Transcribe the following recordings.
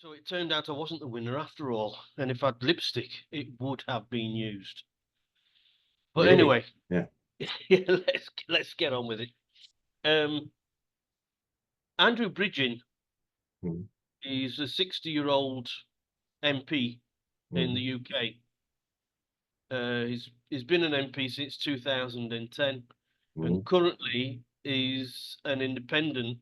So it turned out I wasn't the winner after all, and if I'd lipstick, it would have been used. But Really? anyway, Yeah. yeah, let's get on with it. Andrew Bridgen Mm. is a 60-year-old MP in the Mm. UK. He's been an MP since 2010, and Mm. currently is an independent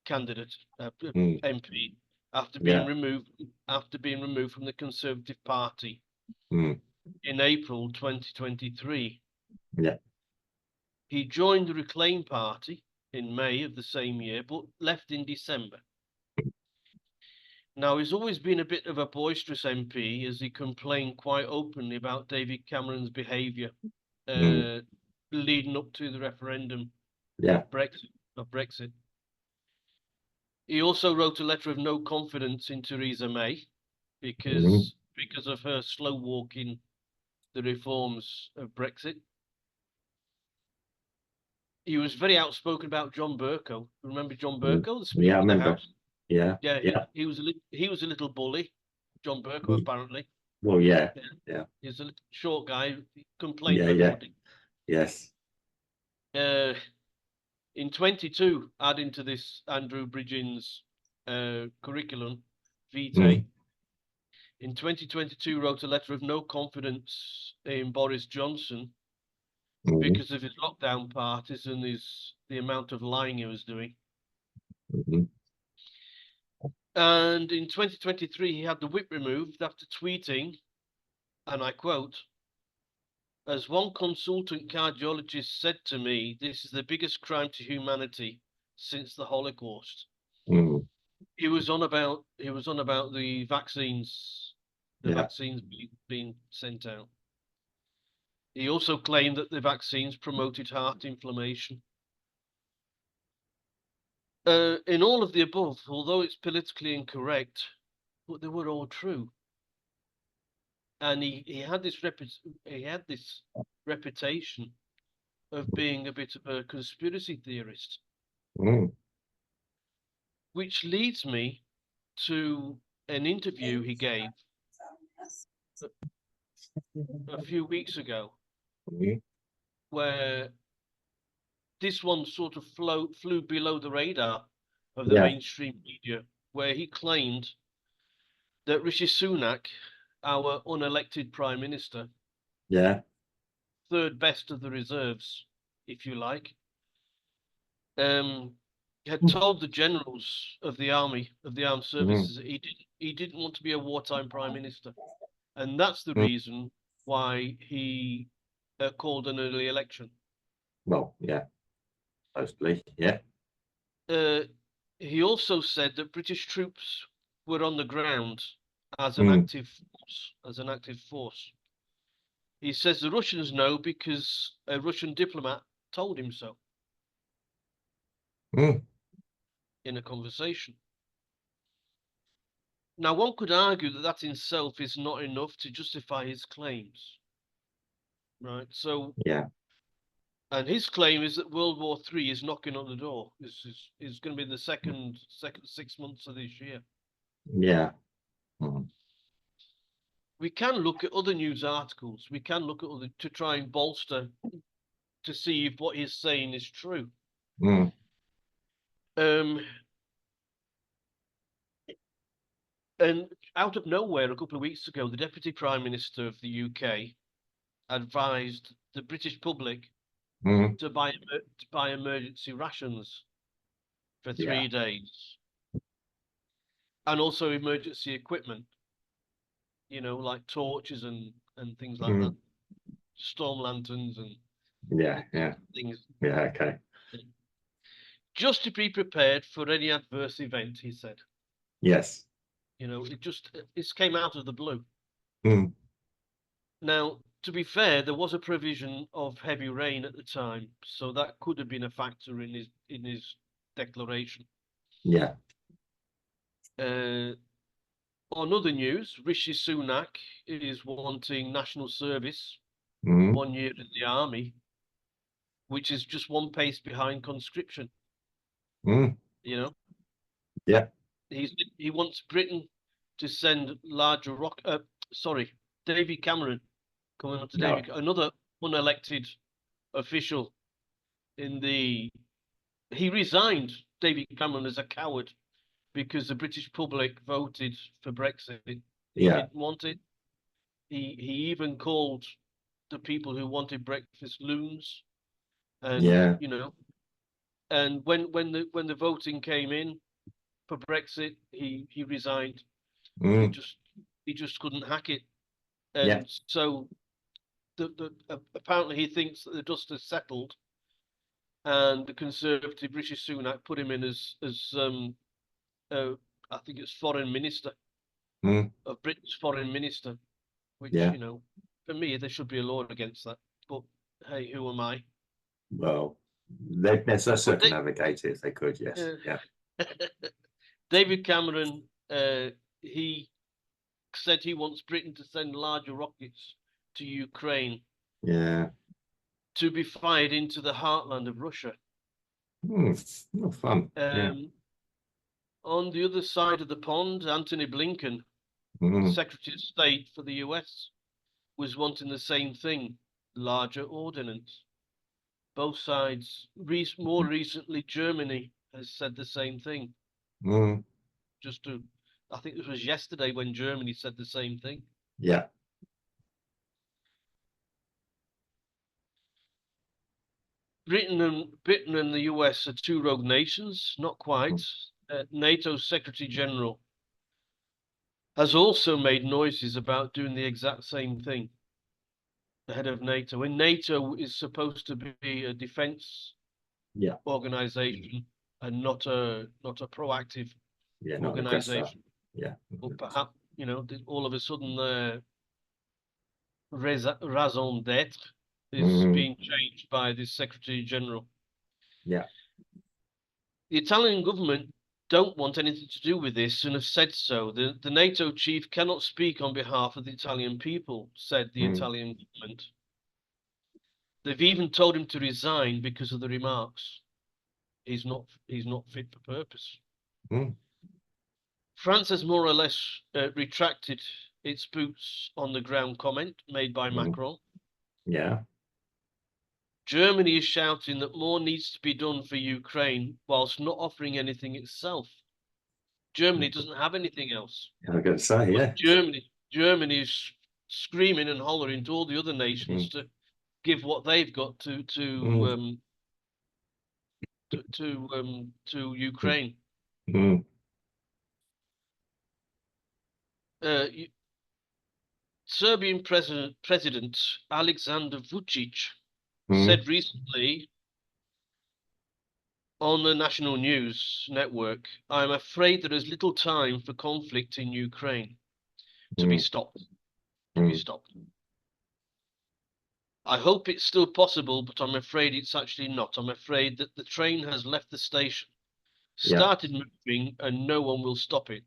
candidate, Mm. MP, Yeah. after being removed from the Conservative Party Mm. in April 2023. Yeah. He joined the Reclaim Party in May of the same year, but left in December. Now, he's always been a bit of a boisterous MP, as he complained quite openly about David Cameron's behaviour Mm. leading up to the referendum Yeah. of Brexit. He also wrote a letter of no confidence in Theresa May Mm. because of her slow walking the reforms of Brexit. He was very outspoken about John Bercow. Remember John Mm. Bercow, the Yeah, Speaker I of the remember. House? Yeah. Yeah, Yeah. he was a little bully, John Bercow, Mm. apparently. Well, yeah. Yeah. Yeah. He's a little short guy, he complained Yeah. of Yeah. everybody. Yes. Uh, in 22, adding to this Andrew Bridgen's curriculum vitae, Mm. in 2022 wrote a letter of no confidence in Boris Johnson Mm. because of his lockdown parties and the amount of lying he was doing. Mm. And in 2023, he had the whip removed after tweeting, and I quote, "As one consultant cardiologist said to me, this is the biggest crime to humanity since the Holocaust." Mm. He was on about the vaccines, Yeah. being sent out. He also claimed that the vaccines promoted heart inflammation. In all of the above, although it's politically incorrect, but they were all true. And he had this reputation of being a bit of a conspiracy theorist, Mm. which leads me to an interview he gave a few weeks ago, Mm. where this one sort of flew below the radar of the Yeah. mainstream media, where he claimed that Rishi Sunak, our unelected prime minister, Yeah. third best of the reserves, if you like, um, had told the generals of the armed Mm. services, that he didn't want to be a wartime prime minister, and that's the Mm. reason why he called an early election. Well, yeah. Mostly. Yeah. Uh, he also said that British troops were on the ground as an Mm. active force. He says the Russians know because a Russian diplomat told him so Mm. in a conversation. Now, one could argue that that in itself is not enough to justify his claims, right? So, Yeah. and his claim is that World War III is knocking on the door. This is going to be the second 6 months of this year. Yeah. Mm. We can look at other news articles. We can look at other to try and bolster to see if what he's saying is true. Mm. And out of nowhere, a couple of weeks ago, the Deputy Prime Minister of the UK advised the British public Mm. to buy emergency rations for Yeah. 3 days, and also emergency equipment, like torches and things like that, Mm. storm lanterns and Yeah. Yeah. things, Yeah. Okay. just to be prepared for any adverse event. He said, Yes. it came out of the blue. Mm. Now, to be fair, there was a provision of heavy rain at the time, so that could have been a factor in his declaration. Yeah. On other news, Rishi Sunak is wanting national service, Mm. 1 year in the army, which is just one pace behind conscription. Mm. You know, Yeah. he wants Britain to send larger David Cameron, coming on to No. David, another unelected official he resigned, David Cameron, as a coward because the British public voted for Brexit. He Yeah. didn't want it. He even called the people who wanted breakfast loons. And Yeah. you know, and when the voting came in for Brexit, he resigned. Mm. He just couldn't hack it. Yeah. And so apparently he thinks that the dust has settled, and the Conservative Rishi Sunak put him in as I think it's foreign minister Mm. of Britain's foreign minister, which Yeah. you know, for me there should be a law against that. But hey, who am I? Well, they're so But circumnavigate it if they could, yes. Yeah. David Cameron, he said he wants Britain to send larger rockets to Ukraine Yeah. to be fired into the heartland of Russia. Oh, fun. Yeah. On the other side of the pond, Antony Blinken, Secretary of State for the US, was wanting the same thing, larger ordnance. Both sides, more recently, Germany has said the same thing. I think this was yesterday when Germany said the same thing. Yeah. Britain and the US are two rogue nations, not quite. NATO's Secretary General has also made noises about doing the exact same thing. The head of NATO, and NATO is supposed to be a defense organization and not a proactive organization. Yeah. But perhaps, you know, all of a sudden raison d'etre is being changed by the Secretary General. Yeah. The Italian government don't want anything to do with this and have said so. The NATO chief cannot speak on behalf of the Italian people, said the Italian government. They've even told him to resign because of the remarks. He's not fit for purpose. France has more or less retracted its boots on the ground comment made by Macron. Yeah. Germany is shouting that more needs to be done for Ukraine whilst not offering anything itself. Germany doesn't have anything else. I was going to say, yeah. Germany is screaming and hollering to all the other nations to give what they've got to Ukraine. Serbian President Alexander Vučić said recently on the national news network, "I'm afraid there is little time for conflict in Ukraine to be stopped. I hope it's still possible, but I'm afraid it's actually not. I'm afraid that the train has left the station, started moving, and no one will stop it.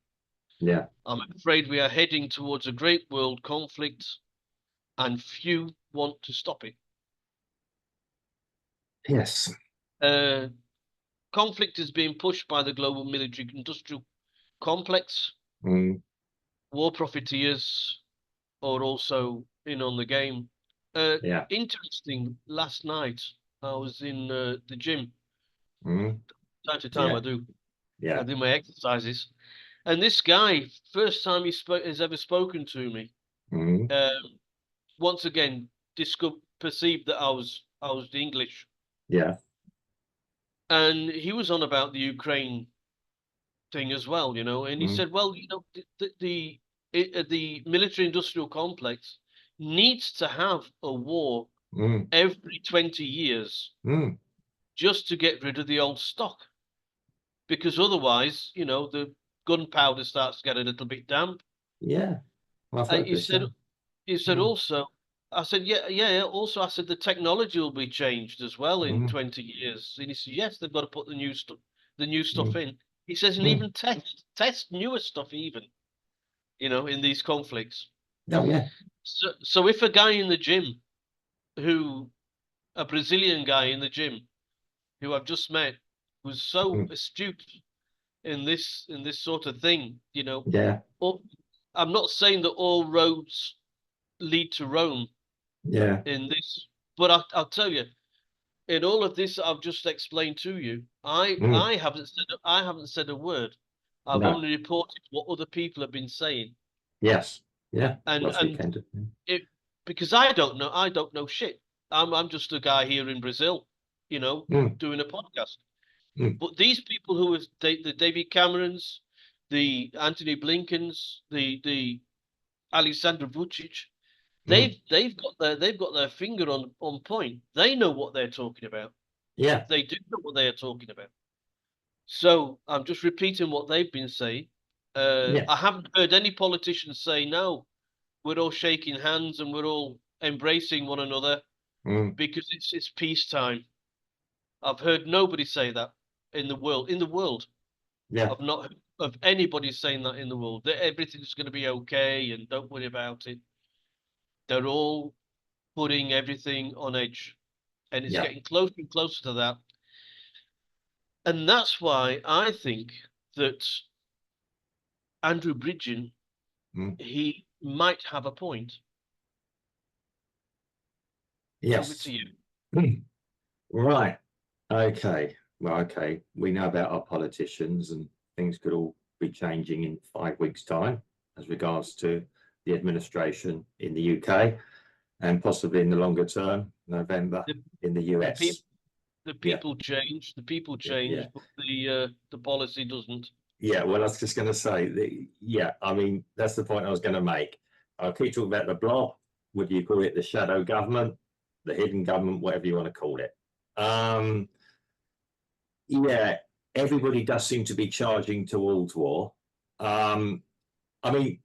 Yeah. I'm afraid we are heading towards a great world conflict, and few want to stop it." Yes. Conflict is being pushed by the global military industrial complex. War profiteers are also in on the game. Interesting, last night I was in the gym. Time to time I do. I do my exercises. And this guy, first time has ever spoken to me, once again perceived that I was the English. Yeah. And he was on about the Ukraine thing as well, you know, and he said, well, you know, the military industrial complex needs to have a war every 20 years just to get rid of the old stock, because otherwise, you know, the gunpowder starts to get a little bit damp. Yeah. Well, he said also, I said, yeah. Also, I said the technology will be changed as well in 20 years. And he said, yes, they've got to put the new stuff in. He says, and even test newer stuff, even, you know, in these conflicts. Oh, yeah. So if a guy in the gym, a Brazilian guy in the gym, who I've just met, was so astute in this sort of thing. You know, Yeah. I'm not saying that all roads lead to Rome Yeah. in this, but I'll tell you, in all of this I've just explained to you, Mm. I haven't said a word. I've No. only reported what other people have been saying, Yes. Yeah. That's what you and can do. it because I don't know shit. I'm just a guy here in Brazil, you know, Mm. doing a podcast. Mm. But these people who have the David Camerons, the Anthony Blinkens, the Alexander Vucic, Mm. they've got their finger on point. They know what they're talking about. Yeah. They do know what they are talking about. So I'm just repeating what they've been saying. Yeah. I haven't heard any politicians say no. We're all shaking hands and we're all embracing one another Mm. because it's peacetime. I've heard nobody say that in the world. In the world, Yeah. I've not heard of anybody saying that in the world. That everything's going to be okay and don't worry about it. They're all putting everything on edge, and it's Yeah. getting closer and closer to that. And that's why I think that Andrew Bridgen, Mm. he might have a point. Over to Yes. you. Mm. Right. Okay. Well, okay. We know about our politicians, and things could all be changing in 5 weeks' time as regards to the administration in the UK and possibly in the longer term, November The, in the the, US. peop, the people change, Yeah. but the policy doesn't. Yeah. Well, I was just going to say, yeah, I mean, that's the point I was going to make. I keep talking about the blob. Would you call it the shadow government, the hidden government, whatever you want to call it? Yeah, everybody does seem to be charging towards war. I mean,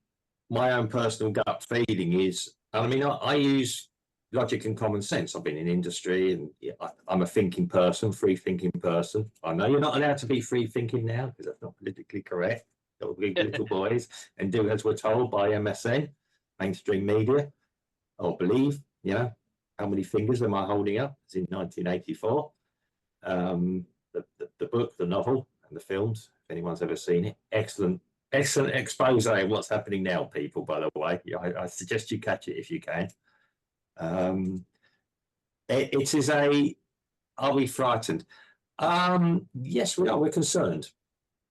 my own personal gut feeling is, I mean, I use logic and common sense. I've been in industry, and I'm a thinking person, free thinking person. I know you're not allowed to be free thinking now because that's not politically correct. Got to be little boys and do as we're told by MSN, mainstream media, or believe, you know, how many fingers am I holding up? It's in 1984. The book, the novel, and the films, if anyone's ever seen it, excellent expose of what's happening now, people, by the way. I suggest you catch it if you can. It is are we frightened? Yes, we are. We're concerned.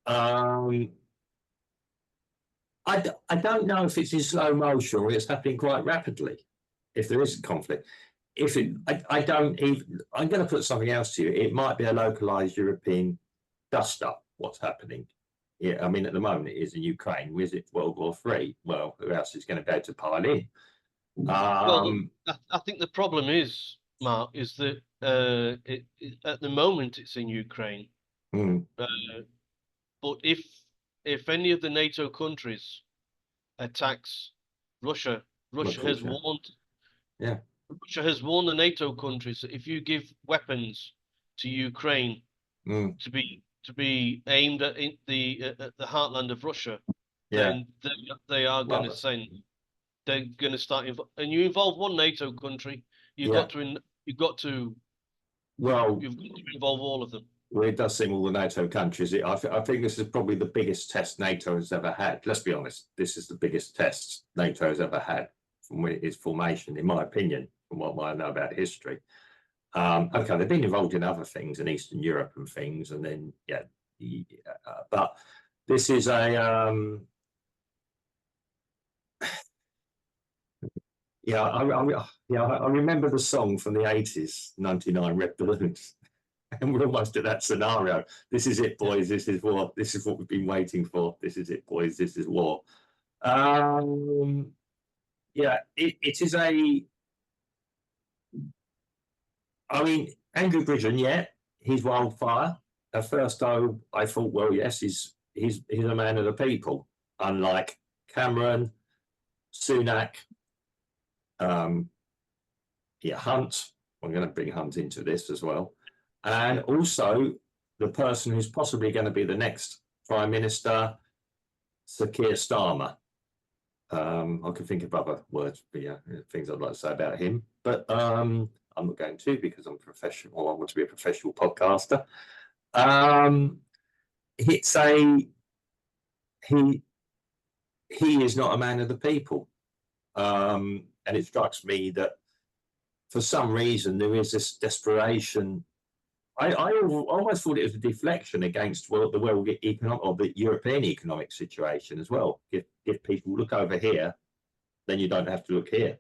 I don't know if it's in slow motion or it's happening quite rapidly, if there is a conflict. I don't even, I'm going to put something else to you. It might be a localized European dust up what's happening. Yeah, I mean, at the moment it is in Ukraine. Is it World War III? Well, who else is going to be able to pile in? Well, I think the problem is, Mark, is that at the moment it's in Ukraine. Mm. But if any of the NATO countries attacks Russia, Russia has warned. Yeah. Russia has warned the NATO countries that if you give weapons to Ukraine to be aimed at the heartland of Russia, then they are going to send. They're going to start, and you involve one NATO country, you've got to involve all of them. Well, it does seem all the NATO countries. I think this is probably the biggest test NATO has ever had. Let's be honest, this is the biggest test NATO has ever had from its formation, in my opinion, from what I know about history. Okay, they've been involved in other things in Eastern Europe and things, and then but this is a I remember the song from the 80s, 99 Red Balloons. And we're almost at that scenario. This is it, boys. This is war. This is what we've been waiting for. This is it, boys. This is war. It is a. I mean, Andrew Bridgen, he's wildfire. At first, I thought, well, yes, he's a man of the people, unlike Cameron, Sunak, Hunt. I'm going to bring Hunt into this as well. And also the person who's possibly going to be the next Prime Minister, Sir Keir Starmer. I can think of other words, but things I'd like to say about him. But I'm not going to because I'm professional. I want to be a professional podcaster. it's a he is not a man of the people, and it strikes me that for some reason there is this desperation. I almost thought it was a deflection against the world economic or the European economic situation as well. If people look over here, then you don't have to look here.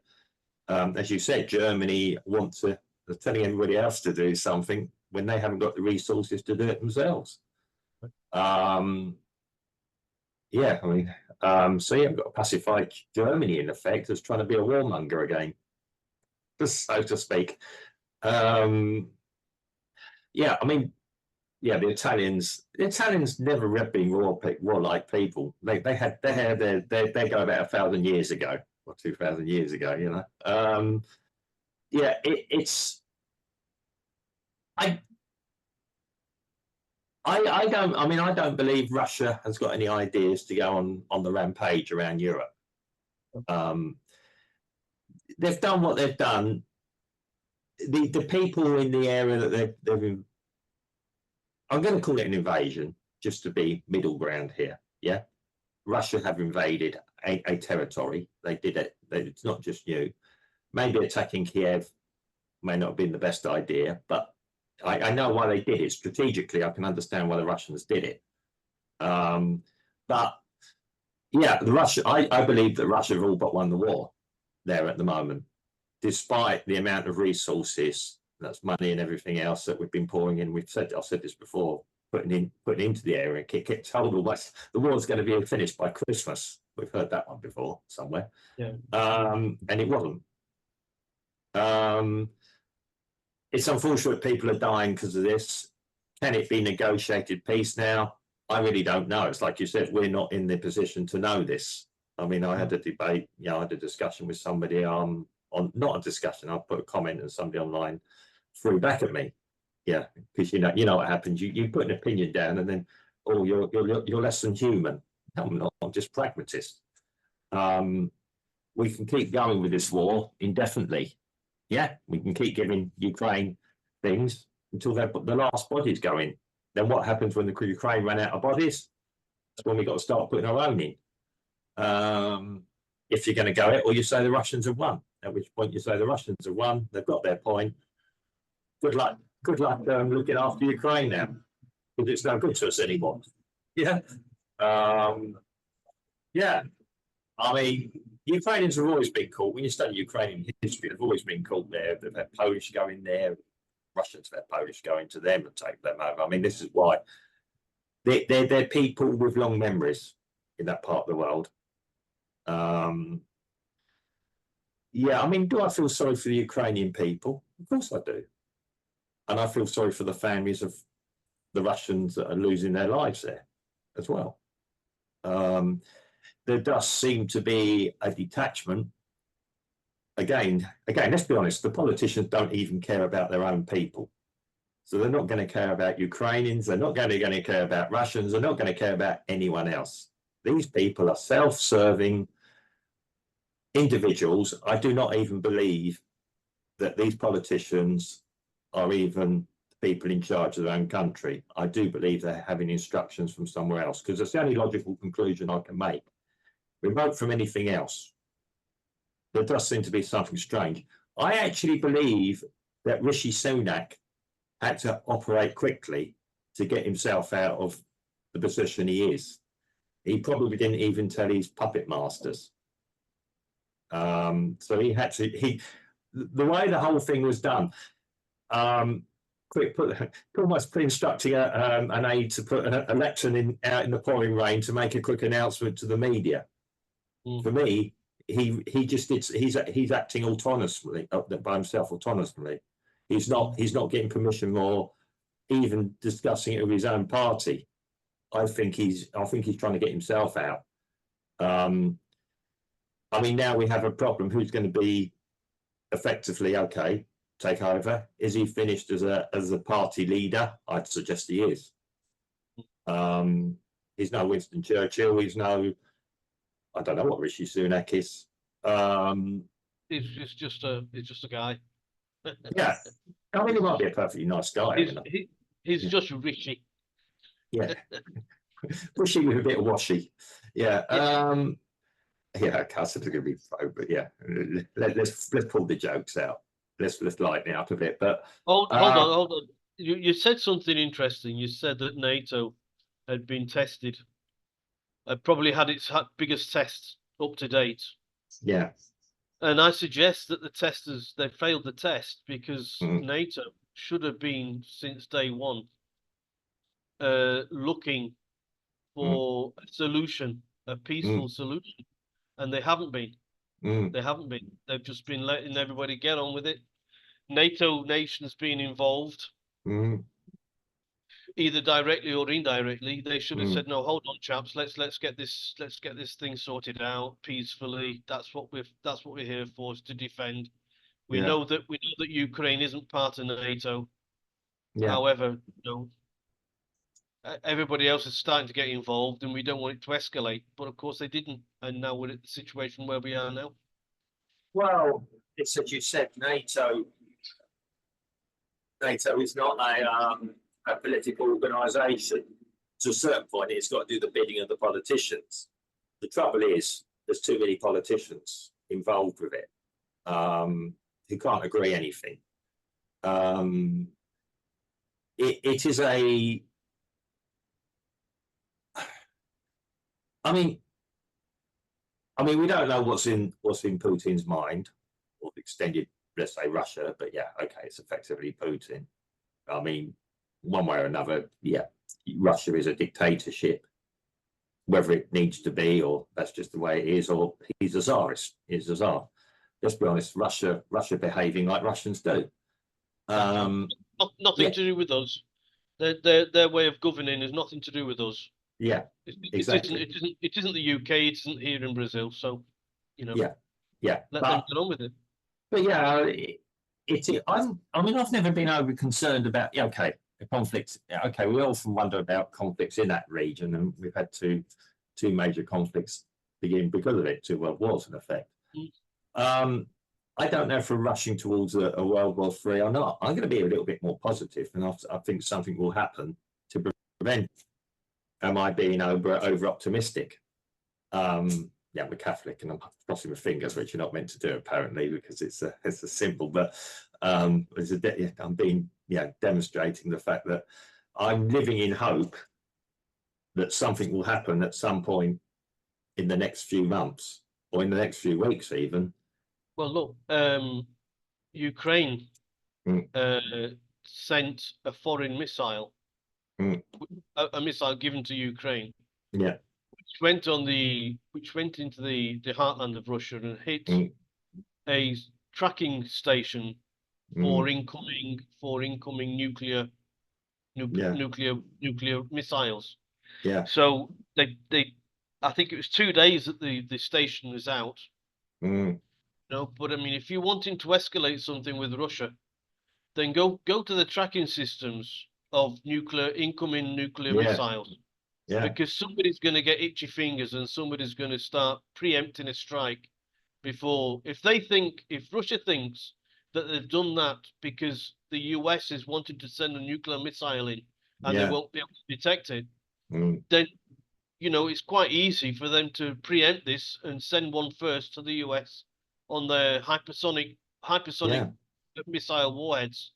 As you said, Germany wants to, they're telling everybody else to do something when they haven't got the resources to do it themselves. Yeah, I mean, so yeah, we've got to pacify Germany in effect as trying to be a warmonger again, just so to speak. Yeah, I mean, yeah, the Italians never have been warlike people. They go about 1,000 years ago or 2,000 years ago, you know. Yeah, it's I don't believe Russia has got any ideas to go on the rampage around Europe. They've done what they've done. The people in the area that they've I'm going to call it an invasion, just to be middle ground here. Yeah, Russia have invaded a territory. They did it. It's not just new. Maybe attacking Kiev may not have been the best idea, but I know why they did it. Strategically, I can understand why the Russians did it. But yeah, I believe that Russia have all but won the war there at the moment, despite the amount of resources, that's money and everything else that we've been pouring in. I've said this before, putting into the area. Get told almost the war's going to be finished by Christmas. We've heard that one before somewhere. Yeah. And it wasn't. It's unfortunate people are dying because of this. Can it be negotiated peace now? I really don't know. It's like you said, we're not in the position to know this. I mean, I had a debate, I had a discussion with somebody on not a discussion. I put a comment and somebody online threw back at me. Yeah, because you know what happens. You put an opinion down and then, oh, you're less than human. No, I'm not. I'm just pragmatist. We can keep going with this war indefinitely. Yeah, we can keep giving Ukraine things until the last bodies go in. Then what happens when the Ukraine run out of bodies? That's when we got to start putting our own in. If you're going to go it, or you say the Russians have won. At which point you say the Russians have won. They've got their point. Good luck. Good luck looking after Ukraine now, because it's no good to us anymore. Yeah. Yeah. I mean, Ukrainians have always been caught. When you study Ukrainian history, they've always been caught there. They've had Polish going there. Russians have had Polish going to them and take them over. I mean, this is why they're people with long memories in that part of the world. Yeah, I mean, do I feel sorry for the Ukrainian people? Of course I do. And I feel sorry for the families of the Russians that are losing their lives there as well. There does seem to be a detachment. Again, let's be honest, the politicians don't even care about their own people. So they're not going to care about Ukrainians, they're not going to care about Russians, they're not going to care about anyone else. These people are self-serving individuals. I do not even believe that these politicians are even people in charge of their own country. I do believe they're having instructions from somewhere else, because that's the only logical conclusion I can make. Remote from anything else, there does seem to be something strange. I actually believe that Rishi Sunak had to operate quickly to get himself out of the position he is. He probably didn't even tell his puppet masters. So he had to, the way the whole thing was done, almost instructing an aide to put an election out in the pouring rain to make a quick announcement to the media. For me, he just did. He's acting autonomously by himself. Autonomously, he's not getting permission or even discussing it with his own party. I think he's trying to get himself out. I mean, now we have a problem. Who's going to be effectively take over? Is he finished as a party leader? I'd suggest he is. He's no Winston Churchill. He's no. I don't know what Rishi Sunak is. He's just a guy. Yeah, I mean, he might be a perfectly nice guy. He's just Rishi. Yeah. Pushy with a bit of washy. Yeah. Yeah, Cousins are going to be pro, but yeah, let's pull the jokes out. Let's lighten it up a bit. But Hold on, hold on. You said something interesting. You said that NATO had been tested, probably had its biggest test up to date. yeah, And I suggest that the testers, they failed the test because Mm. NATO should have been, since day one, looking for a solution, a peaceful solution. And they haven't been. Mm. They haven't been. They've just been letting everybody get on with it. NATO nations being involved, Mm. either directly or indirectly. They should have Mm. said, "No, hold on, chaps. Let's get this thing sorted out peacefully. That's what we're here for, is to defend. We Yeah, know that Ukraine isn't part of NATO. yeah. However, everybody else is starting to get involved, and we don't want it to escalate. But of course, they didn't, and now we're at the situation where we are now. Well, it's as you said, NATO is not a political organisation. To a certain point, it's got to do the bidding of the politicians. The trouble is, there's too many politicians involved with it who can't agree anything. It is a. I mean, we don't know what's in Putin's mind, or extended, let's say, Russia. But yeah, okay, it's effectively Putin. I mean, one way or another, yeah, Russia is a dictatorship. Whether it needs to be, or that's just the way it is, or he's a czarist. He's a czar. Let's be honest, Russia behaving like Russians do. Nothing yeah. to do with us. Their way of governing has nothing to do with us. Yeah, exactly. It isn't the UK. It isn't here in Brazil. So, Yeah. let them get on with it. But yeah, I've never been overly concerned about. Yeah, okay, the conflicts. Yeah, okay, we often wonder about conflicts in that region, and we've had two major conflicts begin because of it, 2 world wars in effect. I don't know if we're rushing towards a World War III or not. I'm going to be a little bit more positive, and I think something will happen to prevent. Am I being over optimistic? Yeah, I'm a Catholic, and I'm crossing my fingers, which you're not meant to do apparently, because it's a symbol. But I'm being demonstrating the fact that I'm living in hope that something will happen at some point in the next few months, or in the next few weeks even. Well, look, Ukraine sent a foreign missile, a missile given to Ukraine, which went into the heartland of Russia and hit a tracking station for incoming nuclear missiles. Yeah. So they I think it was 2 days that the station was out. But I mean, if you're wanting to escalate something with Russia, then go to the tracking systems of incoming nuclear missiles. Yeah. Because somebody's going to get itchy fingers, and somebody's going to start preempting a strike before. If Russia thinks that they've done that because the US is wanting to send a nuclear missile in and they won't be able to detect it, then it's quite easy for them to preempt this and send one first to the US on their hypersonic missile warheads,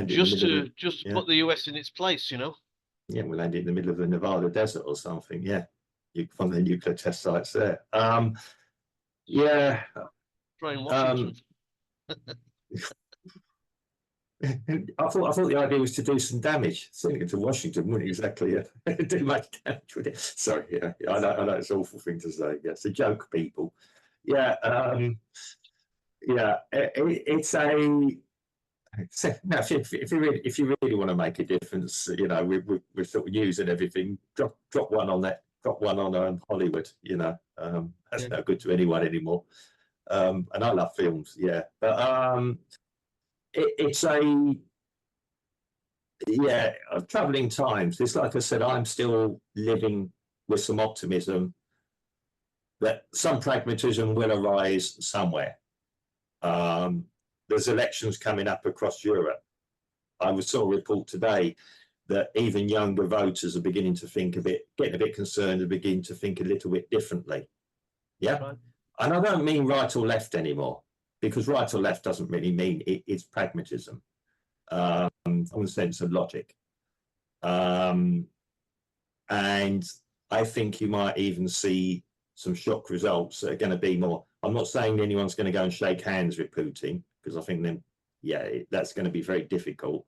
just to put the US in its place. Yeah, we'll land it in the middle of the Nevada desert or something. Yeah, from the nuclear test sites there. Yeah. Try and Washington. I thought the idea was to do some damage. Sending it to Washington wouldn't exactly do much damage with it. Sorry, yeah, I know it's an awful thing to say. Yeah, it's a joke, people. Yeah, it's a. No, if you really want to make a difference, we're sort of using everything. Drop one on that. Drop one on Hollywood. That's no good to anyone anymore. And I love films, but it's of troubling times. It's like I said, I'm still living with some optimism that some pragmatism will arise somewhere. There's elections coming up across Europe. I saw a report today that even younger voters are beginning to think getting a bit concerned and begin to think a little bit differently. Yeah. Right. And I don't mean right or left anymore, because right or left doesn't really mean it's pragmatism, on the sense of logic. And I think you might even see some shock results that are going to be more. I'm not saying anyone's going to go and shake hands with Putin, because I think then, that's going to be very difficult.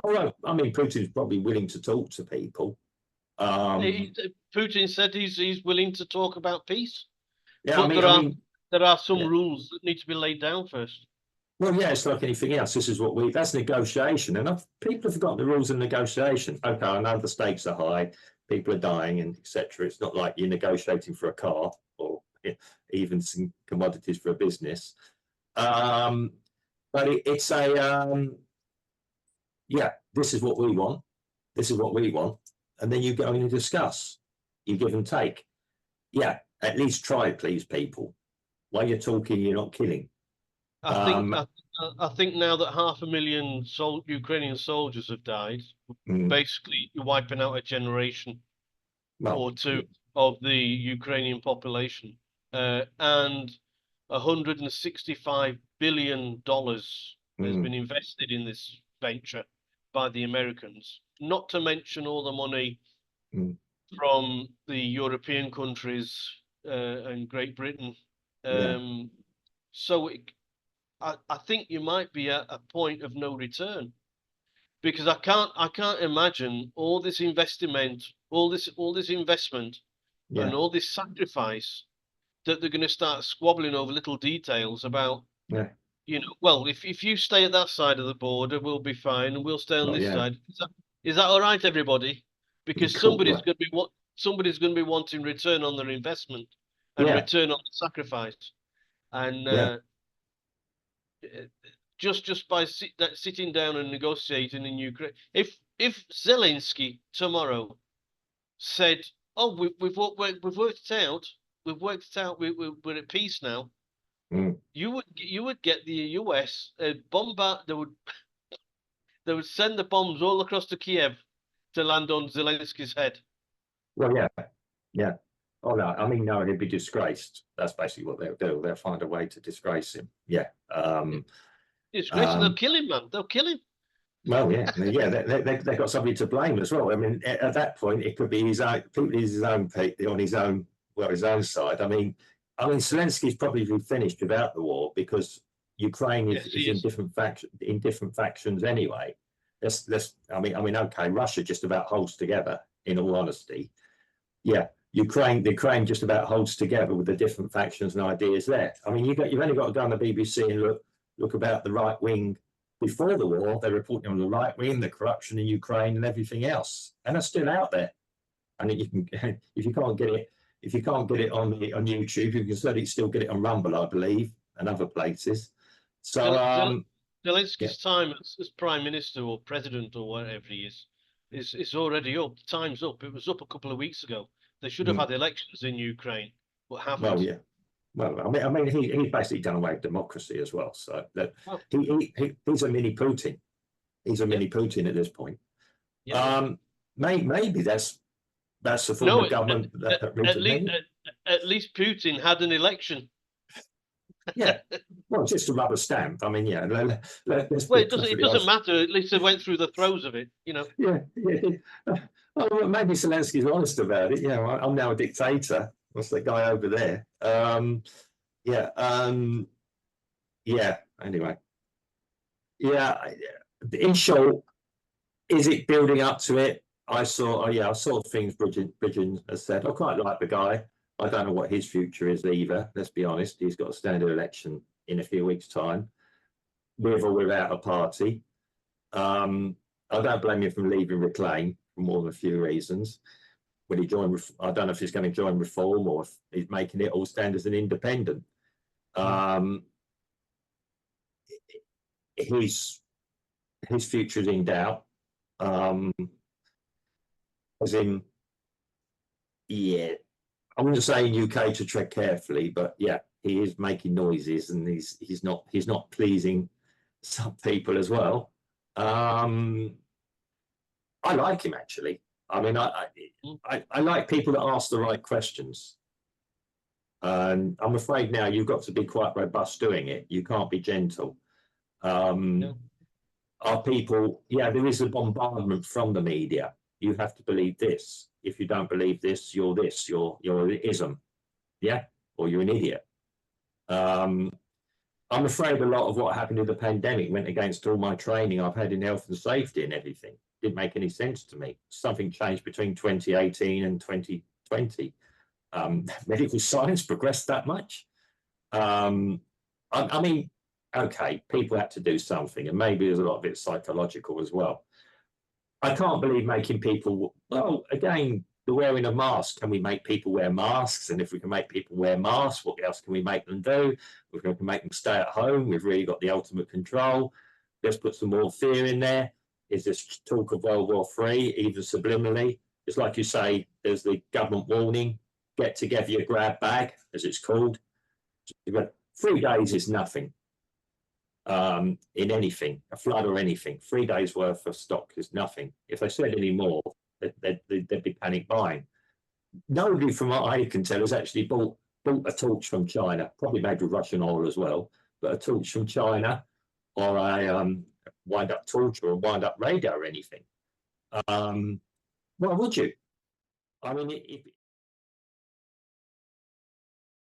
Although, I mean, Putin's probably willing to talk to people. Putin said he's willing to talk about peace. Yeah, but there are some yeah. rules that need to be laid down first. Well, yeah, it's like anything else. This is that's negotiation. And people have forgotten the rules of negotiation. Okay, I know the stakes are high, people are dying, and etc. It's not like you're negotiating for a car or even some commodities for a business. But it's this is what we want. This is what we want. And then you go in and discuss. You give and take. Yeah, at least try it, please, people. While you're talking, you're not killing. I think now that 500,000 Ukrainian soldiers have died, basically you're wiping out a generation or two of the Ukrainian population, and $165 billion has been invested in this venture by the Americans. Not to mention all the money from the European countries and Great Britain. So I think you might be at a point of no return, because I can't imagine all this investment, all this investment, and all this sacrifice that they're going to start squabbling over little details about. Well, if you stay at that side of the border, we'll be fine, and we'll stay on this side. Is that all right, everybody? Because somebody's going to be wanting return on their investment and return on the sacrifice, and just by sitting down and negotiating in Ukraine. If Zelensky tomorrow said, "Oh, we've worked it out. We're at peace now," you would get the US bombard. They would send the bombs all across to Kiev to land on Zelensky's head. Well, yeah. Oh no, I mean, no, he'd be disgraced. That's basically what they'll do. They'll find a way to disgrace him. Yeah. Disgrace. They'll kill him, man. They'll kill him. Well, they've got somebody to blame as well. I mean, at that point, it could be his own on his own side. I mean, Zelensky's probably finished without the war, because Ukraine is in different factions anyway. I mean, okay, Russia just about holds together, in all honesty. Yeah, Ukraine just about holds together with the different factions and ideas there. I mean, you've only got to go on the BBC and look about the right wing. Before the war, they're reporting on the right wing, the corruption in Ukraine, and everything else, and they're still out there. And if you can't get it on YouTube, you can certainly still get it on Rumble, I believe, and other places. So Zelensky's time as prime minister or president or whatever he is already up. Time's up. It was up a couple of weeks ago. They should have had elections in Ukraine, but haven't. Well, yeah. Well, I mean, he's basically done away with democracy as well. So that he's a mini Putin. He's a mini Putin at this point. Maybe that's the form of government. At least Putin had an election. Yeah, well, just a rubber stamp. I mean, it doesn't matter. At least they went through the throes of it, Yeah. Well, maybe Zelensky's honest about it. I'm now a dictator. What's the guy over there? Anyway. In short, is it building up to it? I saw things Bridgen has said. I quite like the guy. I don't know what his future is either. Let's be honest. He's got a standard election in a few weeks' time, with or without a party. I don't blame him for leaving Reclaim for more than a few reasons. When he joined, I don't know if he's going to join Reform or if he's making it all stand as an independent. His future is in doubt. As in, I wouldn't say in UK to tread carefully, but he is making noises, and he's not pleasing some people as well. I like him actually. I mean, I like people that ask the right questions. And I'm afraid now you've got to be quite robust doing it. You can't be gentle. Yeah. Are people, yeah, there is a bombardment from the media. You have to believe this. If you don't believe this, you're this, you're an ism. Yeah, or you're an idiot. I'm afraid a lot of what happened in the pandemic went against all my training I've had in health and safety and everything. Didn't make any sense to me. Something changed between 2018 and 2020. Medical science progressed that much. I mean, okay, people had to do something, and maybe there's a lot of it psychological as well. I can't believe making people, well, again, the wearing of masks. Can we make people wear masks? And if we can make people wear masks, what else can we make them do? We can make them stay at home. We've really got the ultimate control. Let's put some more fear in there. Is this talk of World War III, even subliminally? It's like you say, there's the government warning, get together your grab bag, as it's called. 3 days is nothing in anything, a flood or anything. 3 days worth of stock is nothing. If they said any more, they'd be panic buying. Nobody from what I can tell has actually bought a torch from China, probably made with Russian oil as well, but a torch from China or a wind-up torch or a wind-up radar or anything. Why would you? I mean,